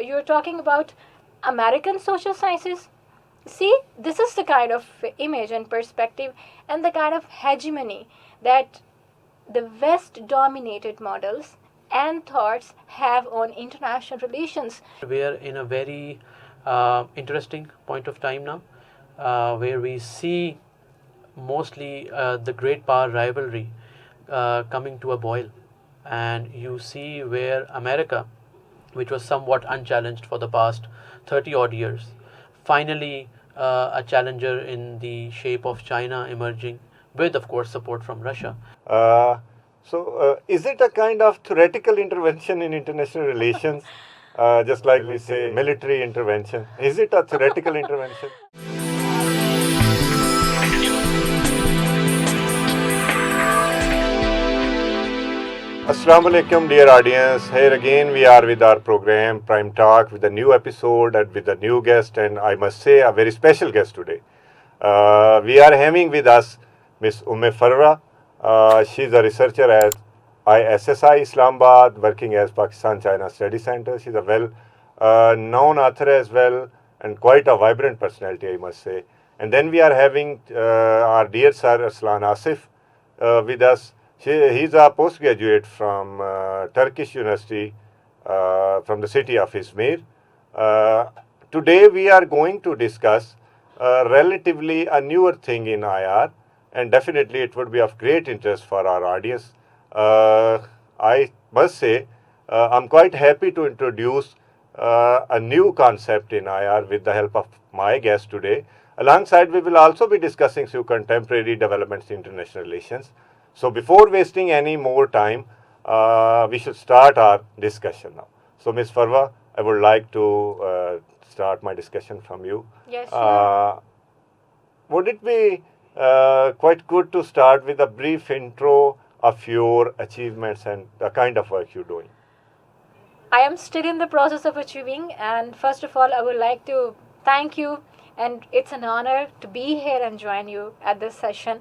you're talking about American social sciences. See, this is the kind of image and perspective and the kind of hegemony that the West dominated models and thoughts have on international relations. We are in a very interesting point of time now, where we see mostly the great power rivalry coming to a boil, and you see where America, which was somewhat unchallenged for the past 30 odd years, finally a challenger in the shape of China emerging, with of course support from Russia. Is it a kind of theoretical intervention in international relations? Just like we say military intervention. Is it a theoretical intervention? Assalamu alaikum, dear audience. Here again we are with our program Prime Talk with a new episode and with a new guest, and I must say a very special guest today. We are having with us Miss Farwa. She's a researcher at ISSI Islamabad, working as Pakistan-China Study Center. She's a well-known author as well, and quite a vibrant personality, I must say. And then we are having our dear sir Arsalan Asif with us. He's a postgraduate from Turkish University from the city of Izmir. Today we are going to discuss relatively a newer thing in IR, and definitely it would be of great interest for our audience. I must say I'm quite happy to introduce a new concept in IR with the help of my guest today. Alongside, we will also be discussing few contemporary developments in international relations. So before wasting any more time, we should start our discussion now. So Ms. Farwa, I would like to start my discussion from you. Yes, sure. Would it be quite good to start with a brief intro of your achievements and the kind of work you're doing? I am still in the process of achieving, and first of all, I would like to thank you, and it's an honor to be here and join you at this session.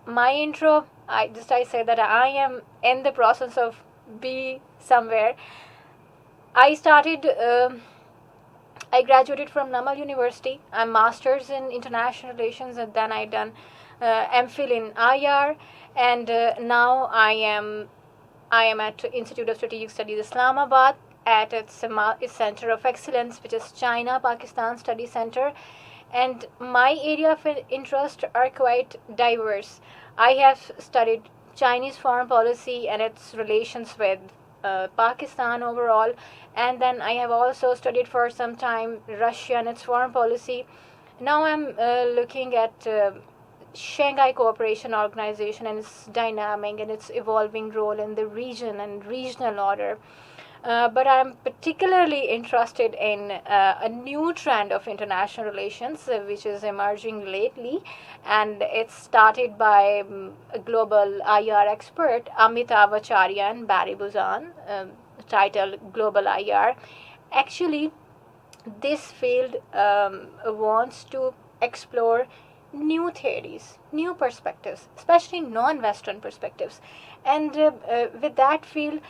My intro, I say that I am in the process of be somewhere. I graduated from Namal University. I'm master's in international relations, and then I done MPhil in IR, and now I am at Institute of Strategic Studies Islamabad at its Center of Excellence, which is China-Pakistan Study Center. And my area of interest are quite diverse. I have studied Chinese foreign policy and its relations with Pakistan overall, and then I have also studied for some time Russia and its foreign policy. Now I'm looking at Shanghai Cooperation Organization and its dynamic and its evolving role in the region and regional order. But I'm particularly interested in a new trend of international relations, which is emerging lately, and it's started by a global IR expert, Amitav Acharya and Barry Buzan, titled Global IR. Actually, this field wants to explore new theories, new perspectives, especially non-Western perspectives. And with that field,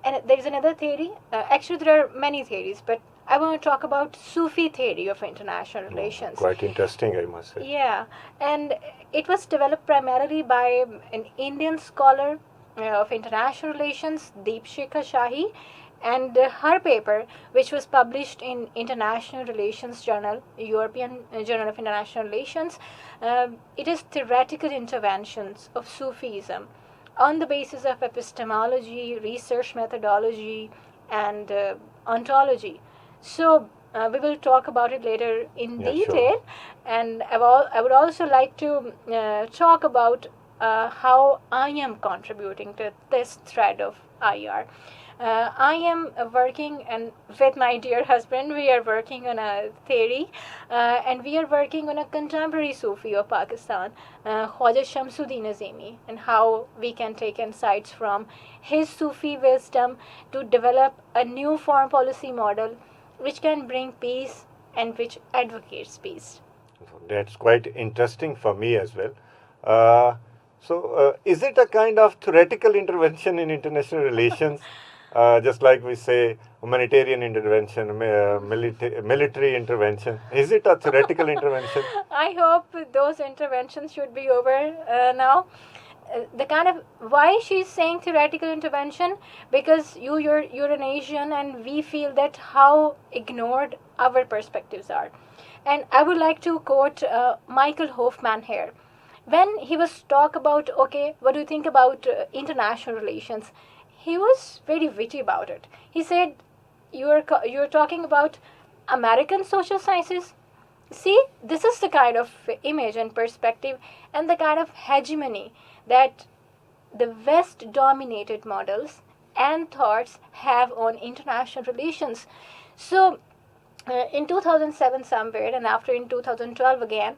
and there is another theory. Actually, there are many theories, but I want to talk about Sufi theory of international relations. Quite interesting, I must say. Yeah, and it was developed primarily by an Indian scholar of international relations, Deepshikha Shahi, and her paper, which was published in International Relations Journal, European Journal of International Relations, it is theoretical interventions of Sufism on the basis of epistemology, research methodology, and ontology. So we will talk about it later in detail. Sure. And I would also like to talk about how I am contributing to this thread of IR. I am working, and with my dear husband, we are working on a theory, and we are working on a contemporary Sufi of Pakistan, Khwaja Shamsuddin Azimi, and how we can take insights from his Sufi wisdom to develop a new foreign policy model which can bring peace and which advocates peace. That's quite interesting for me as well. Is it a kind of theoretical intervention in international relations? just like we say humanitarian intervention, military intervention. Is it a theoretical intervention? I hope those interventions should be over now. The kind of why she's saying theoretical intervention, because you're an Asian and we feel that how ignored our perspectives are. And I would like to quote Michael Hoffman here. When he was talk about, okay, what do you think about international relations? He was very witty about it. He said, you're talking about American social sciences. See, this is the kind of image and perspective and the kind of hegemony that the West dominated models and thoughts have on international relations. So in 2007 somewhere, and after in 2012 again,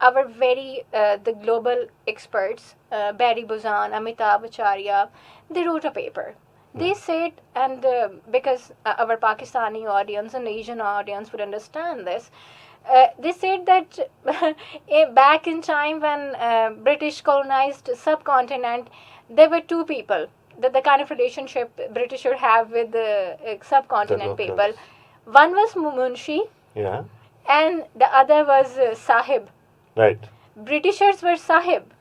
our the global experts, Barry Buzan, Amitabh Acharya, they wrote a paper. They said, and because our Pakistani audience and Asian audience would understand this, they said that back in time when British colonized subcontinent, there were two people, the kind of relationship British would have with the subcontinent people. One was Munshi, yeah, and the other was Sahib. Right. Britishers were Sahib,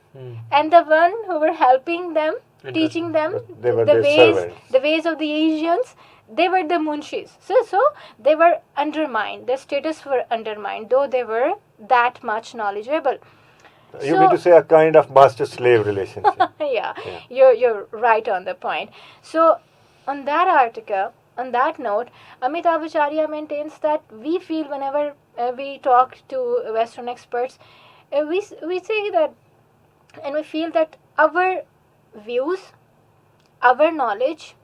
and the one who were helping them, teaching them the ways of the Asians, they were the Munshis. So they were undermined. Their status were undermined, though they were that much knowledgeable. You mean to say a kind of master-slave relationship? Yeah, you're right on the point. So on that article, on that note, Amitabh Acharya maintains that we feel whenever we talk to Western experts, we say that, and we feel that our views, our knowledge,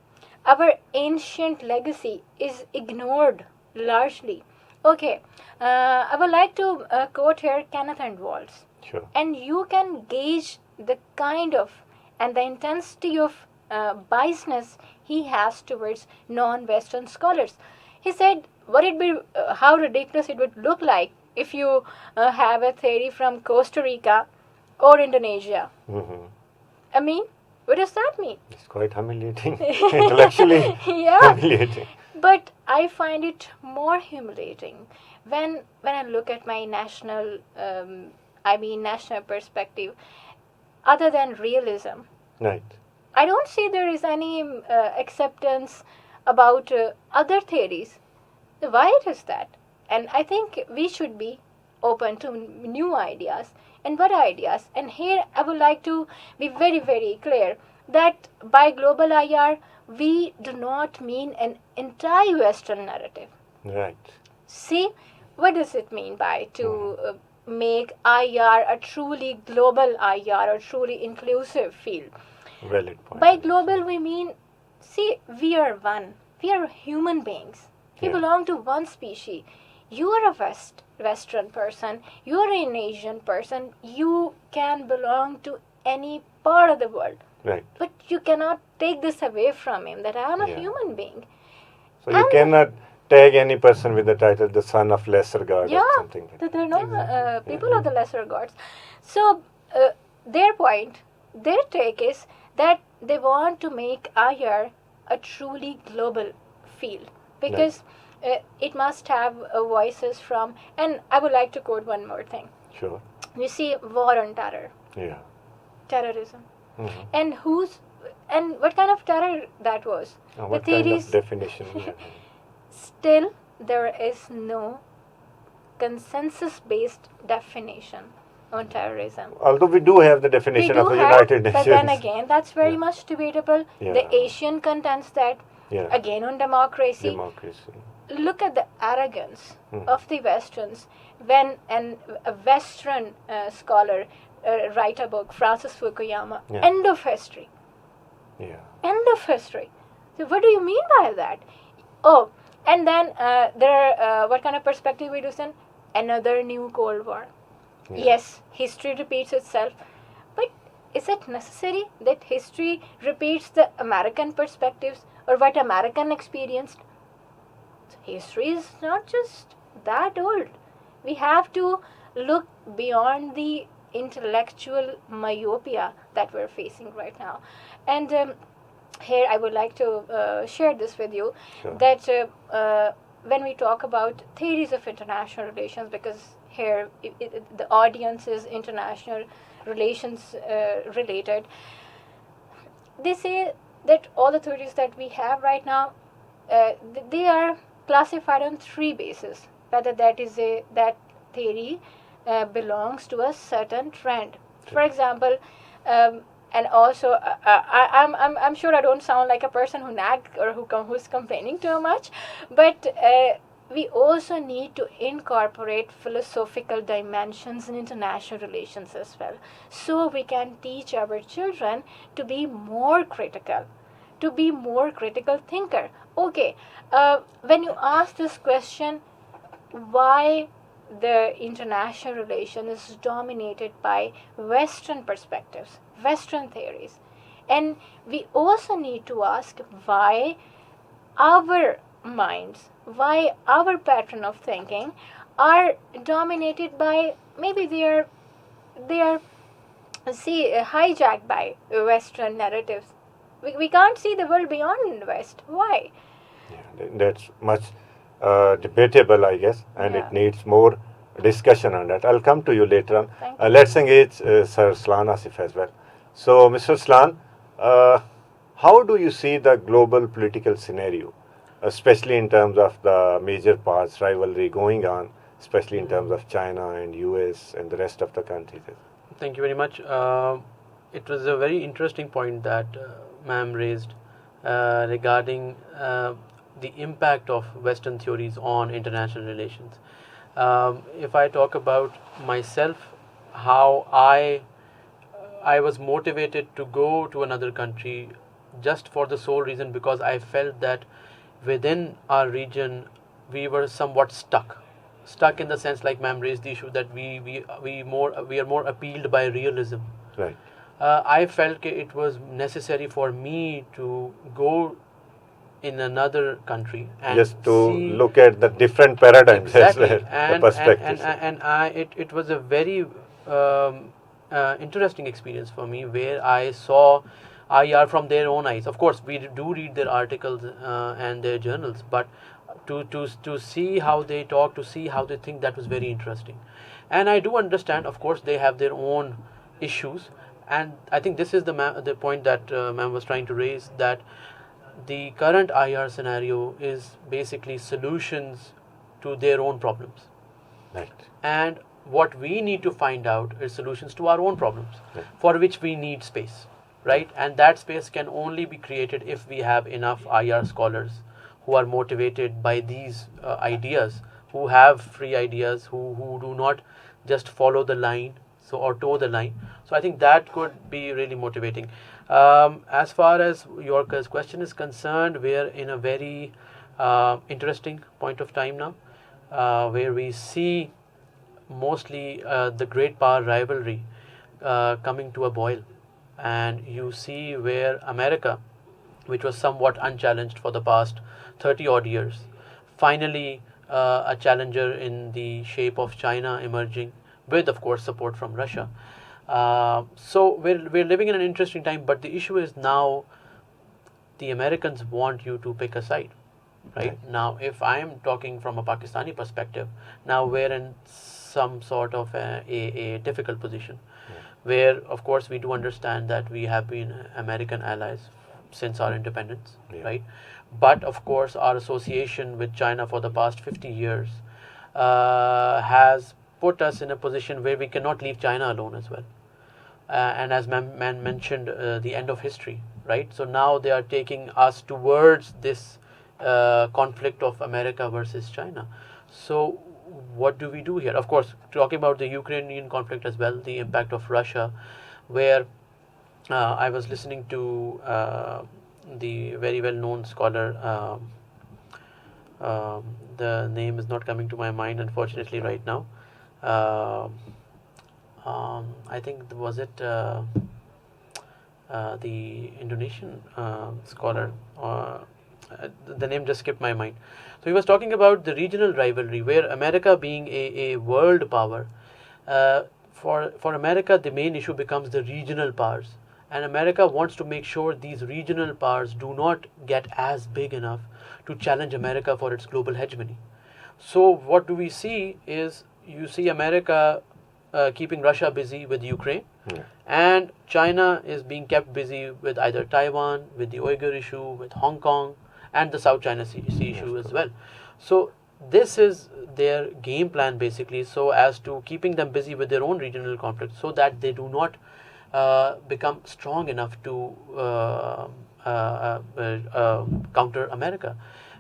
our ancient legacy is ignored largely. Okay, I would like to quote here Kenneth and Waltz. Sure. And you can gauge the kind of and the intensity of biasness he has towards non-Western scholars. He said, would it be how ridiculous it would look like if you have a theory from Costa Rica or Indonesia? Mm-hmm. I mean, what does that mean? It's quite humiliating, intellectually humiliating. But I find it more humiliating when I look at my national perspective, other than realism. Right. I don't see there is any acceptance about other theories. Why it is that? And I think we should be open to new ideas. And what ideas? And here I would like to be very, very clear that by global IR, we do not mean an entire Western narrative. Right. See, what does it mean by to make IR a truly global IR, a truly inclusive field? Valid point. By global, we mean, see, we are one. We are human beings. We belong to one species. You are a Western person. You are an Asian person. You can belong to any part of the world. Right. But you cannot take this away from him, that I am a human being. So you cannot tag any person with the title the son of lesser god or something. They're not people of the lesser gods. So their point, their take is that they want to make IR a truly global field, because it must have voices from, and I would like to quote one more thing. Sure. You see, war on terror. Yeah. Terrorism. Mm-hmm. And what kind of terror that was? What kind of definition? Still, there is no consensus-based definition on terrorism. Although we do have the definition of the United Nations. But then again, that's very much debatable. Yeah. The Asian contends that. Yeah. Again, on democracy. Look at the arrogance of the Westerns when a Western scholar write a book, Francis Fukuyama, End of History. Yeah. End of history. So what do you mean by that? Oh, and then what kind of perspective we do then? Another new Cold War. Yeah. Yes, history repeats itself. But is it necessary that history repeats the American perspectives or what American experienced? History is not just that old. We have to look beyond the intellectual myopia that we're facing right now. And here I would like to share this with you, Sure. that when we talk about theories of international relations, because here the audience is international relations related, they say that all the theories that we have right now, they are classified on three bases, whether that theory belongs to a certain trend. For example, and also I'm sure I don't sound like a person who nag or who's complaining too much, but we also need to incorporate philosophical dimensions in international relations as well, so we can teach our children to be more critical, to be more critical thinker. Okay, when you ask this question, why the international relation is dominated by Western perspectives, Western theories, and we also need to ask why our minds, why our pattern of thinking are dominated by, maybe they are hijacked by Western narratives. We can't see the world beyond West. Why? Yeah, that's much debatable, I guess, and Yeah. it needs more discussion on that. I'll come to you later on. Thank you. Let's engage Sir Slan Asif as well. So, Mr. Slan, how do you see the global political scenario, especially in terms of the major parts rivalry going on, especially in terms of China and US and the rest of the countries? Thank you very much. It was a very interesting point that ma'am raised regarding the impact of Western theories on international relations. If I talk about myself, how I was motivated to go to another country just for the sole reason because I felt that within our region we were somewhat stuck in the sense, like ma'am raised the issue, that we are more appealed by realism. Right. I felt it was necessary for me to go in another country and Just to see look at the different paradigms exactly, as well, and the perspectives. it was a very interesting experience for me, where I saw IR from their own eyes. Of course, we do read their articles and their journals, but to see how they talk, to see how they think, that was very interesting. And I do understand, of course, they have their own issues, and I think this is the point that ma'am was trying to raise, that the current IR scenario is basically solutions to their own problems. Right. And what we need to find out is solutions to our own problems, Right. for which we need space, right? And that space can only be created if we have enough IR scholars who are motivated by these ideas, who have free ideas, who do not just follow the line, or toe the line. So I think that could be really motivating. As far as your question is concerned, we are in a very interesting point of time now, where we see mostly the great power rivalry coming to a boil. And you see where America, which was somewhat unchallenged for the past 30 odd years, finally a challenger in the shape of China emerging, with, of course, support from Russia. So we're living in an interesting time, but the issue is now the Americans want you to pick a side, right? Now, if I'm talking from a Pakistani perspective, now we're in some sort of a difficult position, where, of course, we do understand that we have been American allies since our independence, right? But, of course, our association with China for the past 50 years has put us in a position where we cannot leave China alone as well. And as man mentioned, the end of history, right? So now they are taking us towards this conflict of America versus China. So what do we do here? Of course, talking about the Ukrainian conflict as well, the impact of Russia, where I was listening to the very well-known scholar, the name is not coming to my mind, unfortunately, right now. I think, was it the Indonesian scholar? The name just skipped my mind. So he was talking about the regional rivalry, where America, being a world power, for America the main issue becomes the regional powers, and America wants to make sure these regional powers do not get as big enough to challenge America for its global hegemony. So what do we see is, you see America keeping Russia busy with Ukraine, and China is being kept busy with either Taiwan, with the Uyghur issue, with Hong Kong, and the South China Sea issue as well. So this is their game plan basically, so as to keeping them busy with their own regional conflicts, so that they do not become strong enough to counter America.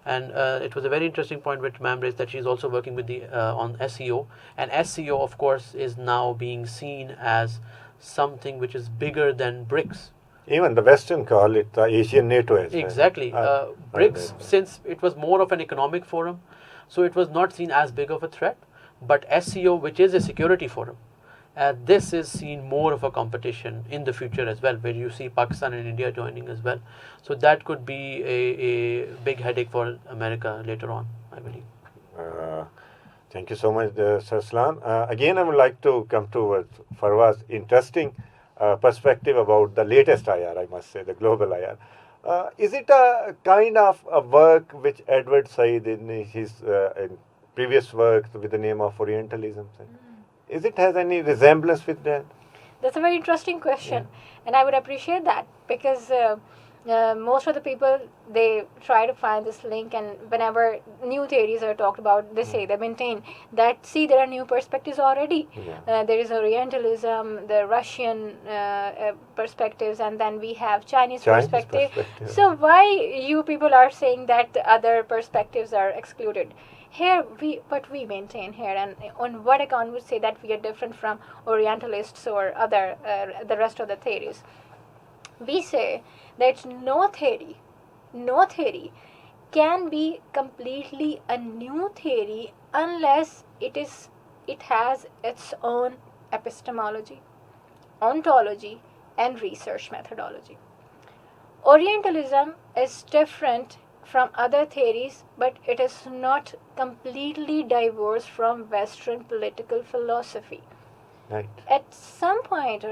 And it was a very interesting point which ma'am raised, that she's also working with the on SEO, and SEO of course is now being seen as something which is bigger than BRICS. Even the Western call it the Asian NATO as well. Exactly. BRICS, since it was more of an economic forum, so it was not seen as big of a threat. But SEO, which is a security forum, this is seen more of a competition in the future as well, where you see Pakistan and India joining as well. So that could be a big headache for America later on, I believe. Thank you so much, Sir Arsalan. Again, I would like to come to Farwa's interesting perspective about the latest IR, I must say, the global IR. Is it a kind of a work which Edward Said in his in previous work with the name of Orientalism? Is it has any resemblance with that? That's a very interesting question, and I would appreciate that, because most of the people, they try to find this link, and whenever new theories are talked about, they say, they maintain that, see, there are new perspectives already. There is Orientalism, the Russian perspectives, and then we have Chinese perspective. So why you people are saying that the other perspectives are excluded? Here, what we maintain here, and on what account would say that we are different from Orientalists or other the rest of the theories? We say that no theory can be completely a new theory unless it has its own epistemology, ontology, and research methodology. Orientalism is different from other theories, but it is not completely divorced from Western political philosophy. Right. At some point,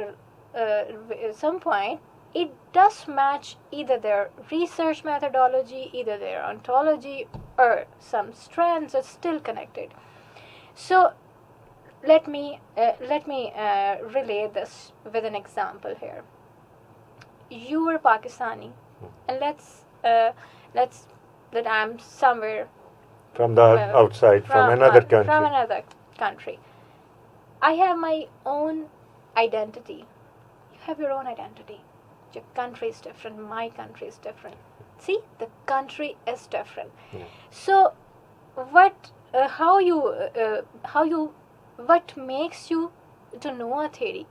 it does match either their research methodology, either their ontology, or some strands are still connected. So let me relay this with an example here. You were Pakistani, and let's that I'm somewhere from the outside, from another country. From another country. I have my own identity. You have your own identity. Your country is different. My country is different. See, the country is different. So, what makes you to know a theory?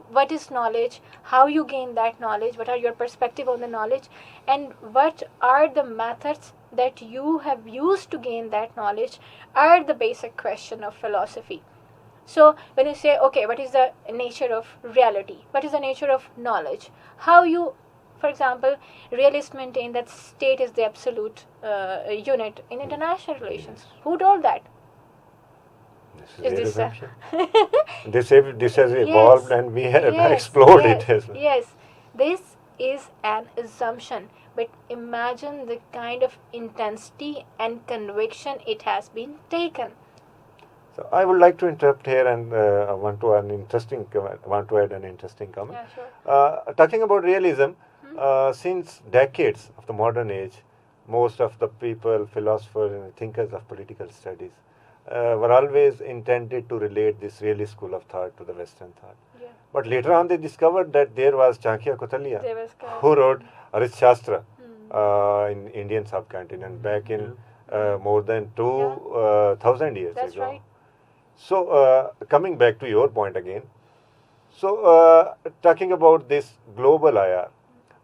What is knowledge? How you gain that knowledge? What are your perspective on the knowledge? And what are the methods that you have used to gain that knowledge are the basic question of philosophy. So when you say, okay, what is the nature of reality? What is the nature of knowledge? How you, for example, realists maintain that state is the absolute unit in international relations. Who told that? This has evolved, and we have explored it as well. Yes, this is an assumption, but imagine the kind of intensity and conviction it has been taken. So I would like to interrupt here, and I want to add an interesting comment. Yeah, sure. Talking about realism, since decades of the modern age, most of the people, philosophers and thinkers of political studies were always intended to relate this realist school of thought to the Western thought. Yeah. But later on they discovered that there was Chanakya Kautilya, who wrote Arithashastra in Indian subcontinent back in more than 2,000 years That's ago. Right. So coming back to your point again, so talking about this global IR,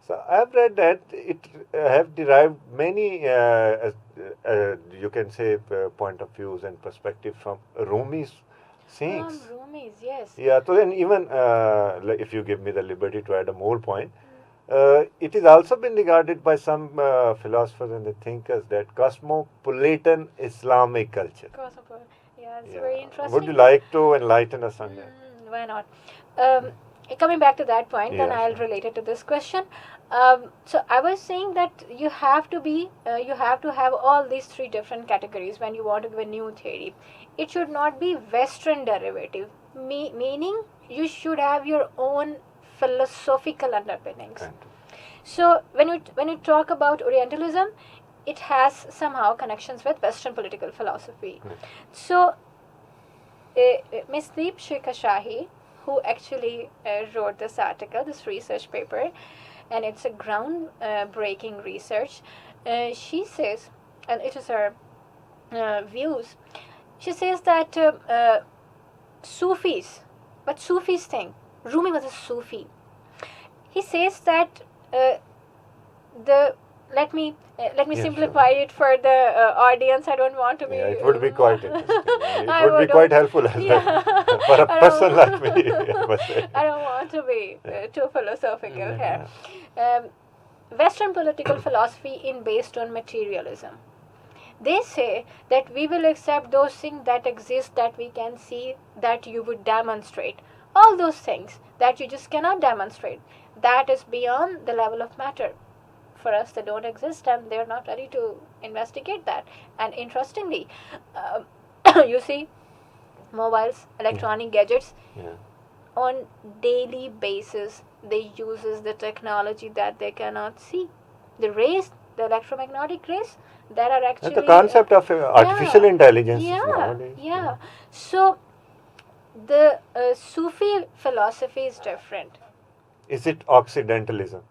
so I have read that it have derived many, you can say, point of views and perspective from Rumi's sayings. From Rumi's, yes. Yeah, so then even if you give me the liberty to add a more point, it is also been regarded by some philosophers and the thinkers that cosmopolitan Islamic culture. Yeah, it's very interesting. Would you like to enlighten us on that? Why not? coming back to that point, then Yeah, I'll sure. relate it to this question. So I was saying that you have to have all these three different categories when you want to give a new theory. It should not be Western derivative, meaning you should have your own philosophical underpinnings. And So when you talk about Orientalism, it has somehow connections with Western political philosophy. So Ms. Deepshikha Shahi, who actually wrote this article, this research paper, and it's a ground-breaking research. She says, and it is her views, she says that Sufis, what Sufis think, Rumi was a Sufi. He says that the let me Yeah, simplify it for the audience. I don't want to be. yeah, it would be quite interesting. It I would be quite helpful as Yeah. well for a I person don't- like me. I must say. I don't want to be too philosophical Yeah. here. Western political philosophy is based on materialism. They say that we will accept those things that exist, that we can see, that you would demonstrate. All those things that you just cannot demonstrate, that is beyond the level of matter. For us, they don't exist, and they're not ready to investigate that. And interestingly, you see, mobiles, electronic gadgets, Yeah. on daily basis, they uses the technology that they cannot see. The rays, the electromagnetic rays, that are actually And the concept of artificial yeah, intelligence yeah, nowadays. yeah. So the Sufi philosophy is different. Is it Occidentalism?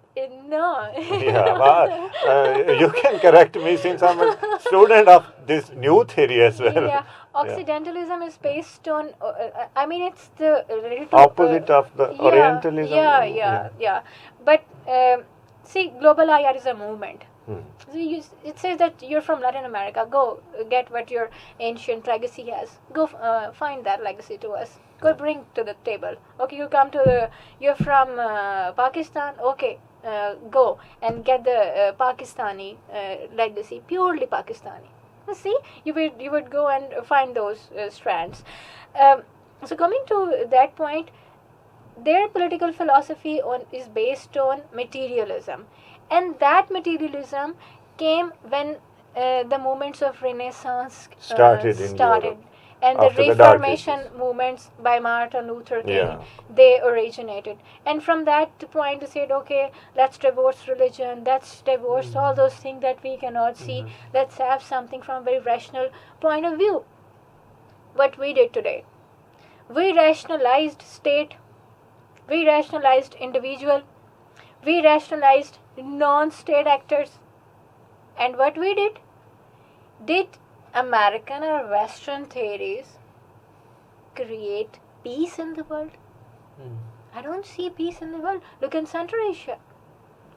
No. Yeah, well, you can correct me since I'm a student of this new theory as well. Yeah, Occidentalism is based on. I mean, it's the Opposite of the yeah, Orientalism. Yeah. But see, global IR is a movement. Hmm. So it says that you're from Latin America. Go get what your ancient legacy has. Go find that legacy to us. Go bring to the table. Okay, you're from Pakistan. Okay, go and get the Pakistani legacy, purely Pakistani. See, you would go and find those strands. So coming to that point, their political philosophy is based on materialism, and that materialism came when the movements of Renaissance Started in Europe. And After the the Dark Reformation Ages. movements by Martin Luther King, Yeah. they originated. And from that point, they said, okay, let's divorce religion, let's divorce all those things that we cannot see, let's have something from a very rational point of view. What we did today, we rationalized state, we rationalized individual, we rationalized non-state actors. And what we did American or Western theories create peace in the world? I don't see peace in the world. Look in Central Asia,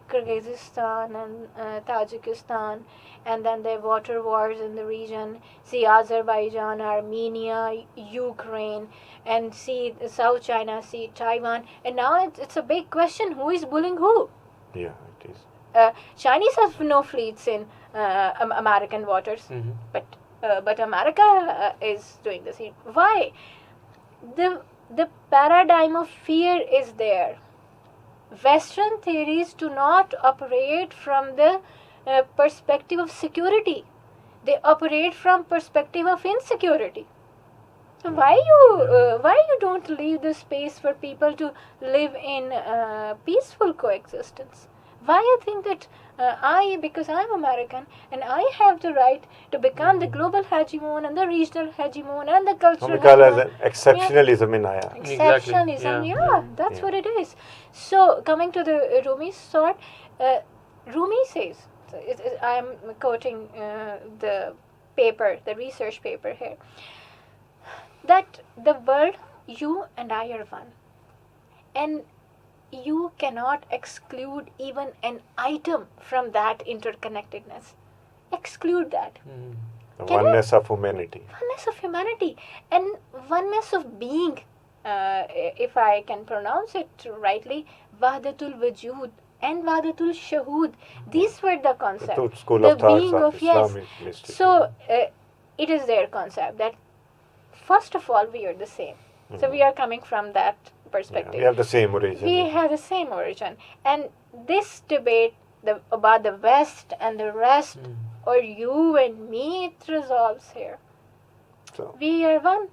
Kyrgyzstan and Tajikistan, and then there are water wars in the region. See Azerbaijan, Armenia, Ukraine, and see South China, see Taiwan. And now it's a big question: who is bullying who? Yeah, it is. Chinese have no fleets in American waters, but America is doing this. Why? The paradigm of fear is there. Western theories do not operate from the perspective of security. They operate from perspective of insecurity. Why you don't leave the space for people to live in peaceful coexistence? Why you think that because I'm American and I have the right to become the global hegemon and the regional hegemon and the cultural We call hegemon? as an exceptionalism in IR. Exceptionalism, Yeah. that's Yeah. what it is. So coming to the Rumi's thought, Rumi says, I am quoting the paper, the research paper here, that the world, you and I are one, and you cannot exclude even an item from that interconnectedness. Exclude that. The Can oneness of humanity. Oneness of humanity and oneness of being, if I can pronounce it rightly, Wahdatul Wujud and Wahdatul Shahood. These were the concepts. The school the of thoughts being of yes. Islamic mysticism. So it is their concept that first of all we are the same. So we are coming from that perspective. We have the same origin. We have the same origin. And this debate about the West and the rest, or you and me, it resolves here. So, We are one.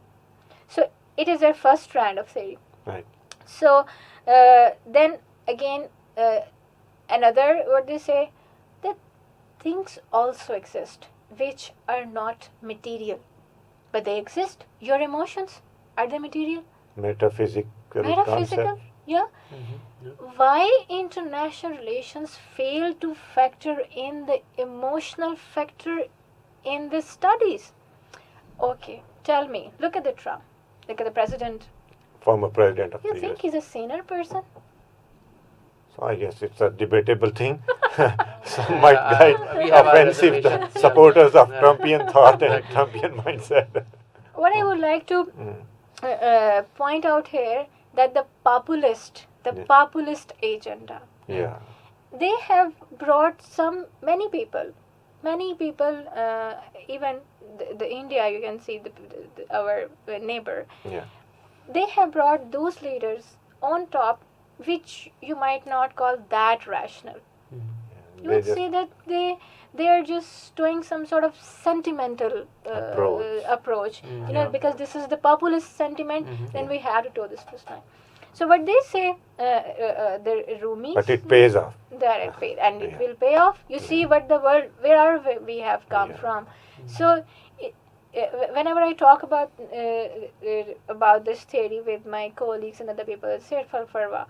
So it is their first strand of theory. right. So then again, another, what they say, that things also exist which are not material, but they exist. Your emotions, are they material? Metaphysical concept. Yeah. Why international relations fail to factor in the emotional factor in the studies? Okay, tell me. Look at the Trump. Look at the president. Former president of You the think US. he's a saner person? So I guess it's a debatable thing. Some might we find have our offensive the reservations, yeah. supporters of Yeah. Trumpian thought and Trumpian mindset. What I would like to point out here, that the populist agenda, Yeah. they have brought many people, even the India, you can see our neighbor, Yeah. they have brought those leaders on top, which you might not call that rational. You They would just- say that they are just doing some sort of sentimental approach. Yeah. Because this is the populist sentiment, then we have to do this line. So what they say, the Rumis, But it pays off. that it paid, and it Yeah. will pay off. You see what the world, where we have come Yeah. from. So whenever I talk about this theory with my colleagues and other people, I say, Farwa,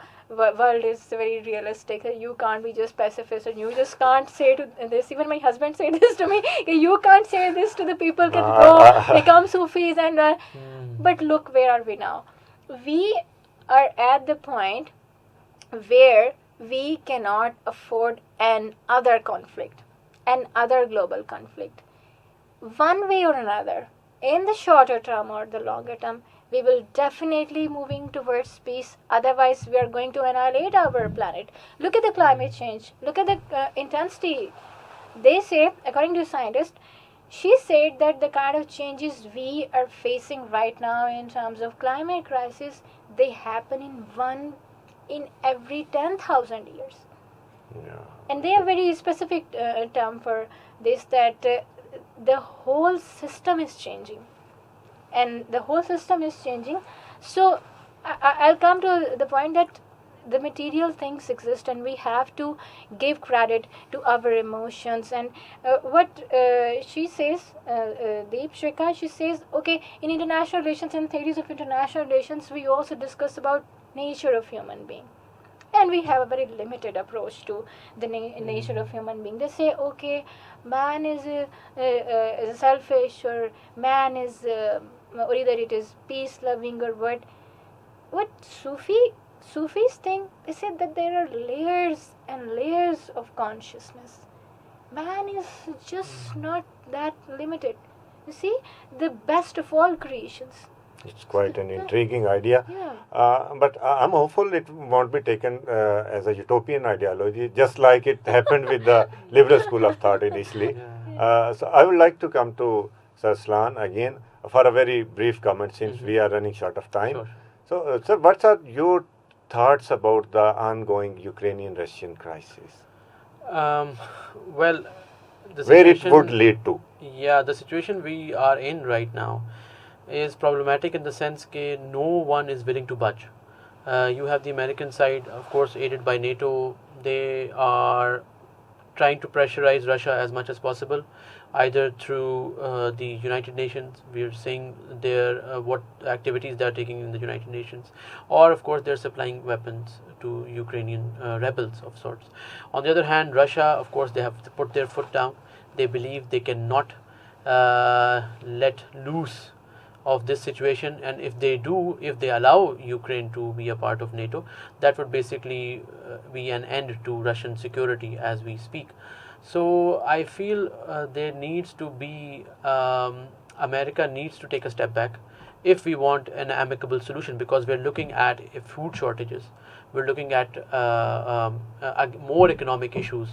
world is very realistic. You can't be just pacifist, and you just can't say to this. Even my husband said this to me. You can't say this to the people. Can go become Sufis and. But look, where are we now? We are at the point where we cannot afford another conflict, another global conflict. One way or another, in the shorter term or the longer term, we will definitely moving towards peace. Otherwise, we are going to annihilate our planet. Look at the climate change. Look at the intensity. They say, according to scientists, she said that the kind of changes we are facing right now in terms of climate crisis, they happen in every 10,000 years. Yeah. And they have very specific term for this, that the whole system is changing. And the whole system is changing. So I'll come to the point that the material things exist, and we have to give credit to our emotions. And what she says, Deep Shrika, she says, okay, in international relations and theories of international relations, we also discuss about nature of human being. And we have a very limited approach to the nature of human being. They say, okay, man is selfish, or man is, or either it is peace-loving, or what Sufis think. They said that there are layers and layers of consciousness. Man is just not that limited. You see, the best of all creations. It's quite an intriguing idea. Yeah. But I'm hopeful it won't be taken as a utopian ideology, just like it happened with the liberal school of thought initially. So I would like to come to Sir Arsalan again for a very brief comment, since we are running short of time. Sure. So, sir, what are your thoughts about the ongoing Ukrainian-Russian crisis? Well, the Where it situation, would lead to? Yeah, the situation we are in right now is problematic in the sense that no one is willing to budge. You have the American side, of course, aided by NATO. They are trying to pressurize Russia as much as possible, either through the United Nations. We are seeing their what activities they are taking in the United Nations, or of course they're supplying weapons to Ukrainian rebels of sorts. On the other hand, Russia, of course, they have put their foot down. They believe they cannot let loose of this situation, and if they allow Ukraine to be a part of NATO, that would basically be an end to Russian security as we speak. So I feel there needs to be America needs to take a step back if we want an amicable solution, because we're looking at food shortages, we're looking at more economic issues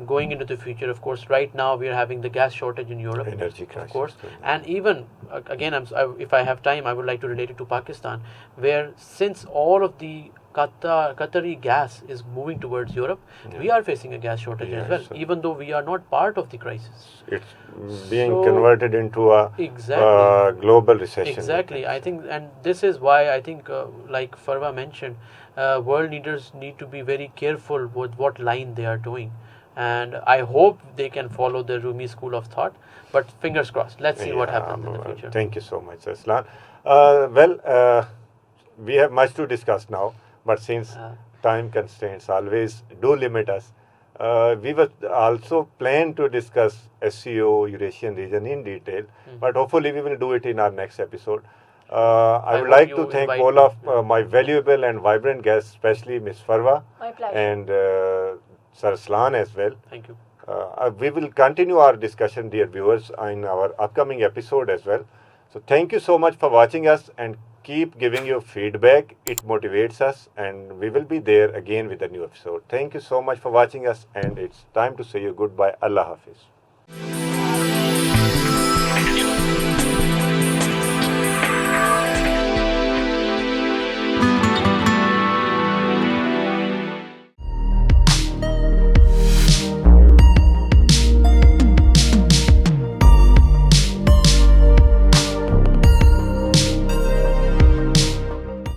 going into the future. Of course, right now we are having the gas shortage in Europe, energy crisis, of course, and even again, if I have time, I would like to relate it to Pakistan, where since all of the Qatari gas is moving towards Europe, we are facing a gas shortage as well, even though we are not part of the crisis. It's being converted into a global recession. Exactly. I think, and this is why I think, like Farwa mentioned, world leaders need to be very careful with what line they are doing. And I hope they can follow the Rumi school of thought. But fingers crossed. Let's see what happens in the future. Thank you so much, Arsalan. We have much to discuss now. But since time constraints always do limit us, we were also planned to discuss SCO, Eurasian region in detail, but hopefully we will do it in our next episode. I would like to thank all of my valuable and vibrant guests, especially Ms. Farwa and Sir Arsalan as well. Thank you. We will continue our discussion, dear viewers, in our upcoming episode as well. So thank you so much for watching us, and keep giving your feedback. It motivates us, and we will be there again with a new episode. Thank you so much for watching us, and it's time to say you goodbye. Allah Hafiz.